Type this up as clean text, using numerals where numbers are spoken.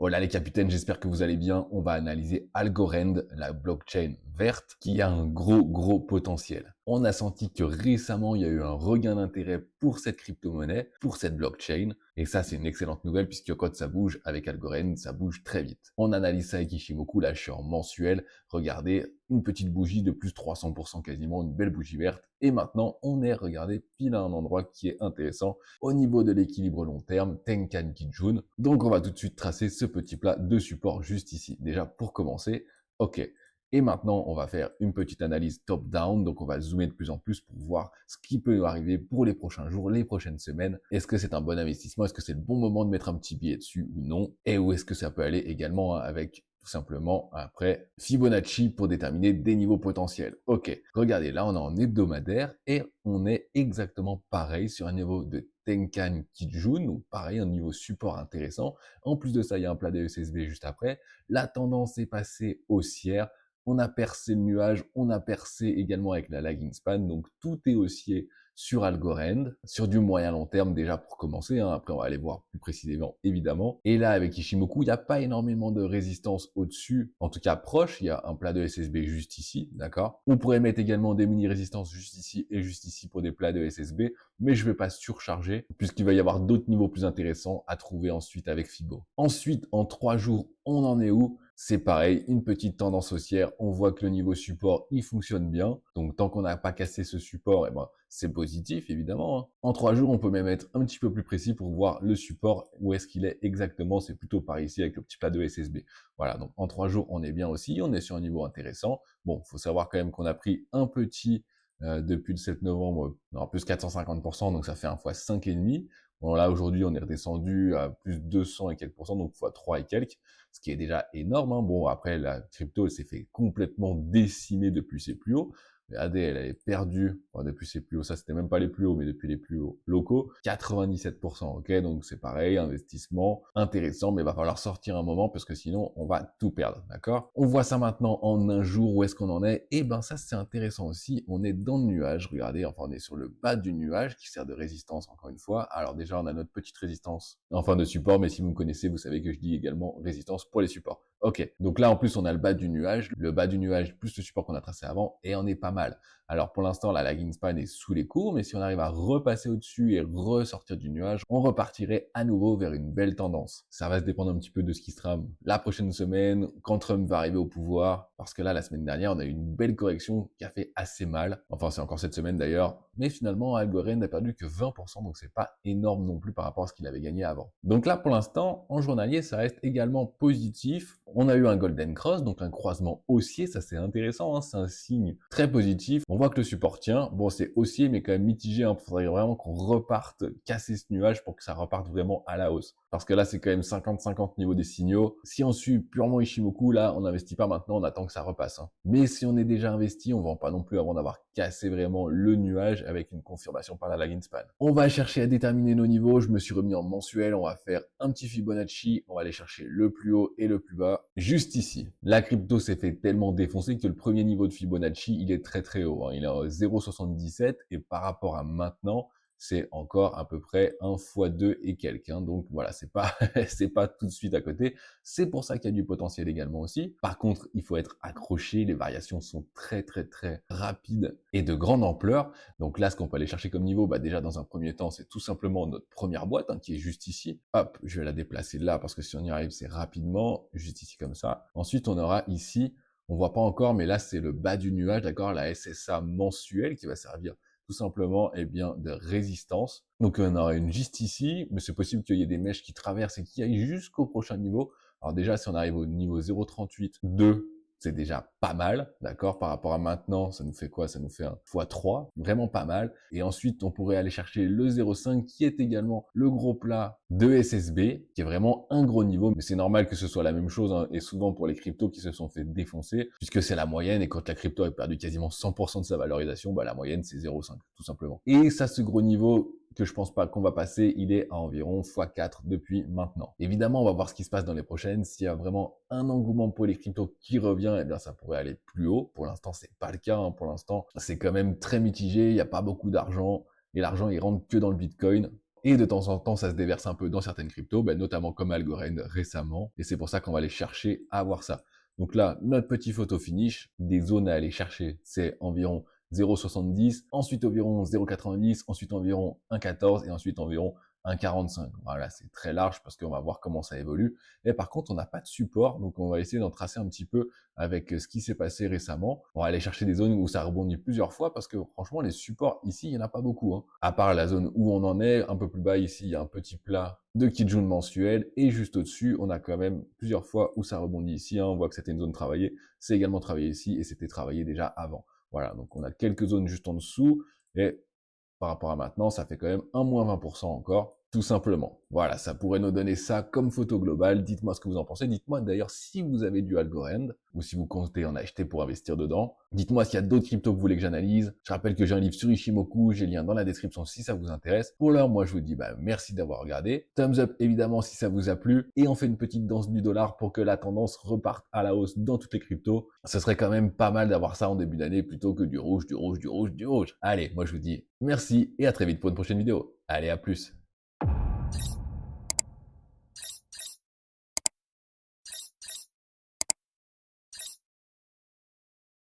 Voilà les capitaines, j'espère que vous allez bien. On va analyser Algorand, la blockchain verte, qui a un gros potentiel. On a senti que récemment, il y a eu un regain d'intérêt pour cette crypto-monnaie, pour cette blockchain. Et ça, c'est une excellente nouvelle puisque quand ça bouge avec Algorand, ça bouge très vite. On analyse ça avec Ishimoku, là je suis en mensuel. Regardez, une petite bougie de plus 300% quasiment, une belle bougie verte. Et maintenant, on est, regardez, pile à un endroit qui est intéressant au niveau de l'équilibre long terme, Tenkan Kijun. Donc on va tout de suite tracer ce petit plat de support juste ici. Déjà pour commencer, ok. Et maintenant, on va faire une petite analyse top-down, donc on va zoomer de plus en plus pour voir ce qui peut arriver pour les prochains jours, les prochaines semaines. Est-ce que c'est un bon investissement? Est-ce que c'est le bon moment de mettre un petit billet dessus ou non? Et où est-ce que ça peut aller également avec tout simplement après Fibonacci pour déterminer des niveaux potentiels. Ok, regardez, là on est en hebdomadaire et on est exactement pareil sur un niveau de Tenkan Kijun, donc pareil, un niveau support intéressant. En plus de ça, il y a un plat de SSB juste après. La tendance est passée haussière. On a percé le nuage, on a percé également avec la lagging span, donc tout est haussier sur Algorand, sur du moyen long terme déjà pour commencer, hein. Après on va aller voir plus précisément évidemment. Et là avec Ishimoku, il n'y a pas énormément de résistance au-dessus, en tout cas proche, il y a un plat de SSB juste ici, d'accord. On pourrait mettre également des mini-résistances juste ici et juste ici pour des plats de SSB, mais je ne vais pas surcharger, puisqu'il va y avoir d'autres niveaux plus intéressants à trouver ensuite avec Fibo. Ensuite, en 3 jours, on en est où? C'est pareil, une petite tendance haussière, on voit que le niveau support, il fonctionne bien. Donc tant qu'on n'a pas cassé ce support, eh ben, c'est positif évidemment, hein. En 3 jours, on peut même être un petit peu plus précis pour voir le support, où est-ce qu'il est exactement, c'est plutôt par ici avec le petit plat de SSB. Voilà, donc en 3 jours, on est bien aussi, on est sur un niveau intéressant. Bon, faut savoir quand même qu'on a pris un petit depuis le 7 novembre, en plus 450%, donc ça fait un fois 5,5. Bon là aujourd'hui on est redescendu à plus 200 et quelques pourcents, donc fois 3 et quelques, ce qui est déjà énorme, hein. Bon après la crypto elle s'est fait complètement décimer depuis ses plus hauts. Regardez, elle avait perdu, enfin, depuis ses plus hauts, ça c'était même pas les plus hauts, mais depuis les plus hauts locaux, 97%, ok? Donc c'est pareil, investissement intéressant, mais il va falloir sortir un moment parce que sinon on va tout perdre, d'accord? On voit ça maintenant en un jour, où est-ce qu'on en est? Et ben ça c'est intéressant aussi, on est dans le nuage, regardez, enfin on est sur le bas du nuage qui sert de résistance encore une fois. Alors déjà on a notre petite résistance, enfin de support, mais si vous me connaissez, vous savez que je dis également résistance pour les supports. Ok, donc là en plus on a le bas du nuage plus le support qu'on a tracé avant, et on est pas mal. Alors pour l'instant la lagging span est sous les courbes, mais si on arrive à repasser au-dessus et ressortir du nuage, on repartirait à nouveau vers une belle tendance. Ça va se dépendre un petit peu de ce qui sera la prochaine semaine, quand Trump va arriver au pouvoir, parce que là la semaine dernière on a eu une belle correction qui a fait assez mal, enfin c'est encore cette semaine d'ailleurs, mais finalement Algorand n'a perdu que 20%, donc c'est pas énorme non plus par rapport à ce qu'il avait gagné avant. Donc là pour l'instant, en journalier ça reste également positif. On a eu un golden cross, donc un croisement haussier, ça c'est intéressant, hein, c'est un signe très positif. On voit que le support tient, bon c'est haussier mais quand même mitigé, hein. Faudrait vraiment qu'on reparte casser ce nuage pour que ça reparte vraiment à la hausse. Parce que là c'est quand même 50-50 niveau des signaux. Si on suit purement Ishimoku, là on n'investit pas maintenant, on attend que ça repasse, hein. Mais si on est déjà investi, on vend pas non plus avant d'avoir cassé vraiment le nuage avec une confirmation par la lagging span. On va chercher à déterminer nos niveaux, je me suis remis en mensuel, on va faire un petit Fibonacci, on va aller chercher le plus haut et le plus bas, juste ici. La crypto s'est fait tellement défoncer que le premier niveau de Fibonacci, il est très haut, hein. Il est à 0,77 et par rapport à maintenant, c'est encore à peu près 1 fois 2 et quelques, hein. Donc voilà, c'est pas c'est pas tout de suite à côté. C'est pour ça qu'il y a du potentiel également aussi. Par contre, il faut être accroché, les variations sont très rapides et de grande ampleur. Donc là, ce qu'on peut aller chercher comme niveau, bah déjà dans un premier temps, c'est tout simplement notre première boîte, hein, qui est juste ici. Hop, je vais la déplacer là parce que si on y arrive, c'est rapidement, juste ici comme ça. Ensuite, on aura ici, on voit pas encore, mais là c'est le bas du nuage, d'accord, la SSA mensuelle qui va servir tout simplement, eh bien, de résistance. Donc on aura une juste ici, mais c'est possible qu'il y ait des mèches qui traversent et qui aillent jusqu'au prochain niveau. Alors déjà, si on arrive au niveau 0,38,2, c'est déjà pas mal, d'accord? Par rapport à maintenant, ça nous fait quoi? Ça nous fait un x3, vraiment pas mal. Et ensuite, on pourrait aller chercher le 0,5 qui est également le gros plat de SSB, qui est vraiment un gros niveau, mais c'est normal que ce soit la même chose, hein, et souvent pour les cryptos qui se sont fait défoncer, puisque c'est la moyenne, et quand la crypto a perdu quasiment 100% de sa valorisation, bah la moyenne c'est 0,5, tout simplement. Et ça, ce gros niveau, que je pense pas qu'on va passer, il est à environ x4 depuis maintenant. Évidemment, on va voir ce qui se passe dans les prochaines. S'il y a vraiment un engouement pour les cryptos qui revient, eh bien ça pourrait aller plus haut. Pour l'instant, c'est pas le cas, hein. Pour l'instant, c'est quand même très mitigé, il n'y a pas beaucoup d'argent, et l'argent il rentre que dans le Bitcoin. Et de temps en temps, ça se déverse un peu dans certaines cryptos, notamment comme Algorand récemment. Et c'est pour ça qu'on va aller chercher à voir ça. Donc là, notre petit photo finish, des zones à aller chercher, c'est environ 0,70, ensuite environ 0,90, ensuite environ 1,14 et ensuite environ 1,45. Voilà, c'est très large parce qu'on va voir comment ça évolue. Et par contre, on n'a pas de support, donc on va essayer d'en tracer un petit peu avec ce qui s'est passé récemment. On va aller chercher des zones où ça rebondit plusieurs fois parce que franchement, les supports ici, il n'y en a pas beaucoup. Hein. À part la zone où on en est, un peu plus bas ici, il y a un petit plat de Kijun mensuel et juste au-dessus, on a quand même plusieurs fois où ça rebondit ici. Hein. On voit que c'était une zone travaillée, c'est également travaillé ici et c'était travaillé déjà avant. Voilà, donc on a quelques zones juste en dessous et par rapport à maintenant, ça fait quand même un moins 20% encore, tout simplement. Voilà, ça pourrait nous donner ça comme photo globale. Dites-moi ce que vous en pensez. Dites-moi d'ailleurs si vous avez du Algorand ou si vous comptez en acheter pour investir dedans. Dites-moi s'il y a d'autres cryptos que vous voulez que j'analyse. Je rappelle que j'ai un livre sur Ishimoku, j'ai le lien dans la description si ça vous intéresse. Pour l'heure, moi je vous dis merci d'avoir regardé. Thumbs up évidemment si ça vous a plu. Et on fait une petite danse du dollar pour que la tendance reparte à la hausse dans toutes les cryptos. Ce serait quand même pas mal d'avoir ça en début d'année plutôt que du rouge, du rouge, du rouge, du rouge. Allez, moi je vous dis merci et à très vite pour une prochaine vidéo. Allez, à plus.